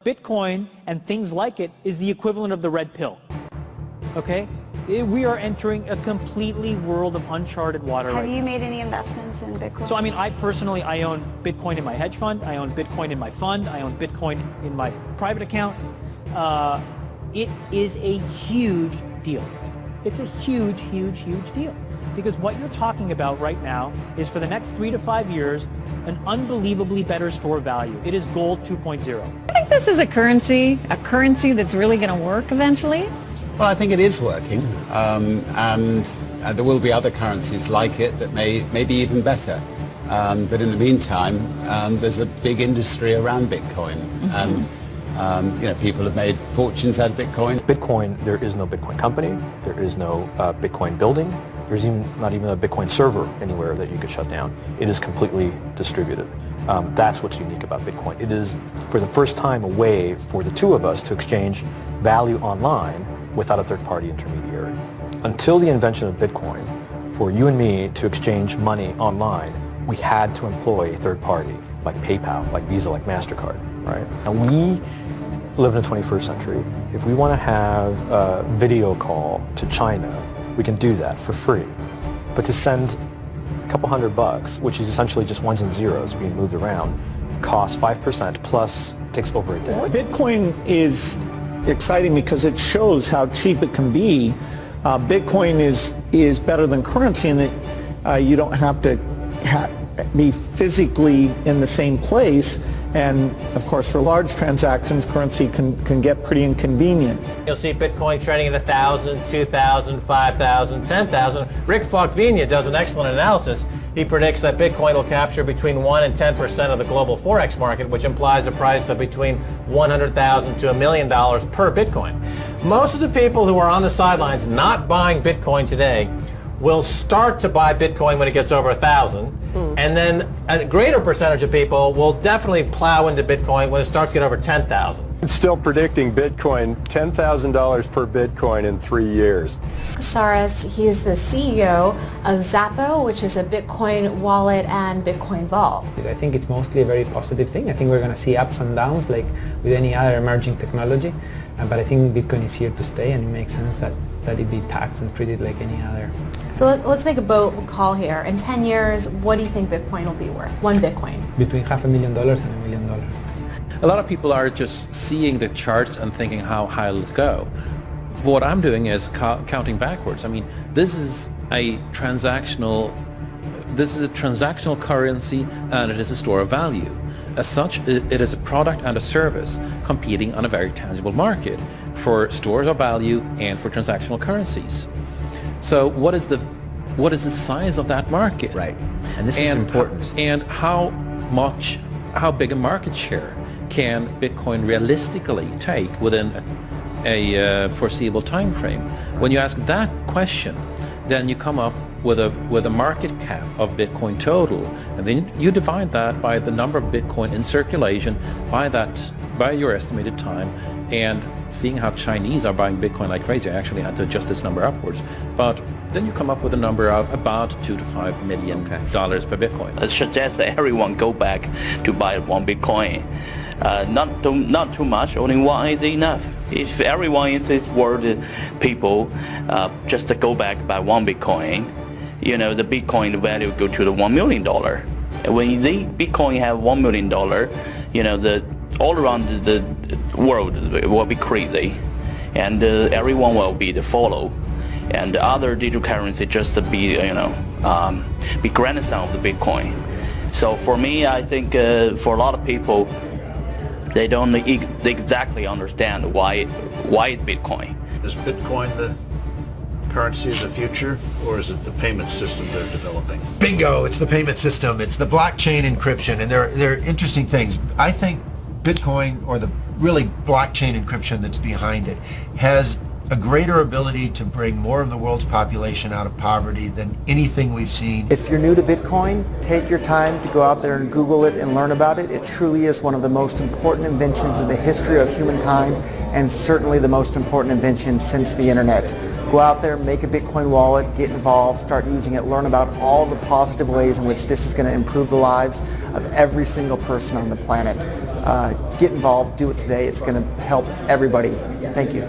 Bitcoin and things like it is the equivalent of the red pill, okay? We are entering a completely world of uncharted water right now. Have you made any investments in Bitcoin? So, I mean, I personally, I own Bitcoin in my hedge fund, I own Bitcoin in my fund, I own Bitcoin in my private account. It is a huge deal. It's a huge, huge, huge deal. Because what you're talking about right now is for the next 3 to 5 years, an unbelievably better store value. It is gold 2.0. I think this is a currency that's really going to work eventually. Well, I think it is working, and there will be other currencies like it that may be even better. But in the meantime, there's a big industry around Bitcoin, and you know, people have made fortunes out of Bitcoin. Bitcoin, there is no Bitcoin company, there is no Bitcoin building, there's not even a Bitcoin server anywhere that you could shut down. It is completely distributed. That's what's unique about Bitcoin. It is, for the first time, a way for the two of us to exchange value online without a third-party intermediary. Until the invention of Bitcoin, for you and me to exchange money online, we had to employ a third party, like PayPal, like Visa, like MasterCard, right? And we live in the 21st century. If we want to have a video call to China, we can do that for free. But to send a couple $100, which is essentially just ones and zeros being moved around, costs 5% plus takes over a day. Bitcoin is exciting because it shows how cheap it can be. Bitcoin is better than currency in that you don't have to be physically in the same place, and of course for large transactions currency can get pretty inconvenient. You'll see Bitcoin trading at 1,000, 2,000, 5,000, 10,000. Rick Falkvinia does an excellent analysis. He predicts that Bitcoin will capture between 1 and 10% of the global Forex market, which implies a price of between $100,000 to $1 million per Bitcoin. Most of the people who are on the sidelines not buying Bitcoin today will start to buy Bitcoin when it gets over 1,000, and then a greater percentage of people will definitely plow into Bitcoin when it starts to get over 10,000. It's still predicting Bitcoin $10,000 per Bitcoin in 3 years. Saras, he is the CEO of Zappo, which is a Bitcoin wallet and Bitcoin vault. I think it's mostly a very positive thing. I think we're going to see ups and downs like with any other emerging technology, but I think Bitcoin is here to stay, and it makes sense that it be taxed and treated like any other. So let's make a bold call here. In 10 years, what do you think Bitcoin will be worth? One Bitcoin? Between $500,000 and $1 million. A lot of people are just seeing the charts and thinking how high will it go. What I'm doing is counting backwards. I mean, this is a transactional currency, and it is a store of value. As such, it is a product and a service competing on a very tangible market for stores of value and for transactional currencies. So what is the size of that market? Right, and this is important. And how big a market share can Bitcoin realistically take within a foreseeable time frame? When you ask that question, then you come up with a market cap of Bitcoin total, and then you divide that by the number of Bitcoin in circulation by your estimated time, and seeing how Chinese are buying Bitcoin like crazy, I actually had to adjust this number upwards, but then you come up with a number of about $2 to $5 million per Bitcoin. It suggests that everyone go back to buy one Bitcoin. Not too much, only one is enough. If everyone in this world, people just to go back by one Bitcoin, you know, the Bitcoin value go to the $1 million. And when the Bitcoin have $1 million, you know, all around the world will be crazy, and everyone will be the follow, and the other digital currency just to be, you know, be grandson of the Bitcoin. So for me, I think for a lot of people, they don't exactly understand why Bitcoin. Is Bitcoin the currency of the future, or is it the payment system they're developing? Bingo! It's the payment system. It's the blockchain encryption, and they're interesting things. I think Bitcoin, or the really blockchain encryption that's behind it, has a greater ability to bring more of the world's population out of poverty than anything we've seen. If you're new to Bitcoin, take your time to go out there and Google it and learn about it. It truly is one of the most important inventions in the history of humankind, and certainly the most important invention since the internet. Go out there, make a Bitcoin wallet, get involved, start using it, learn about all the positive ways in which this is going to improve the lives of every single person on the planet. Get involved, do it today. It's going to help everybody. Thank you.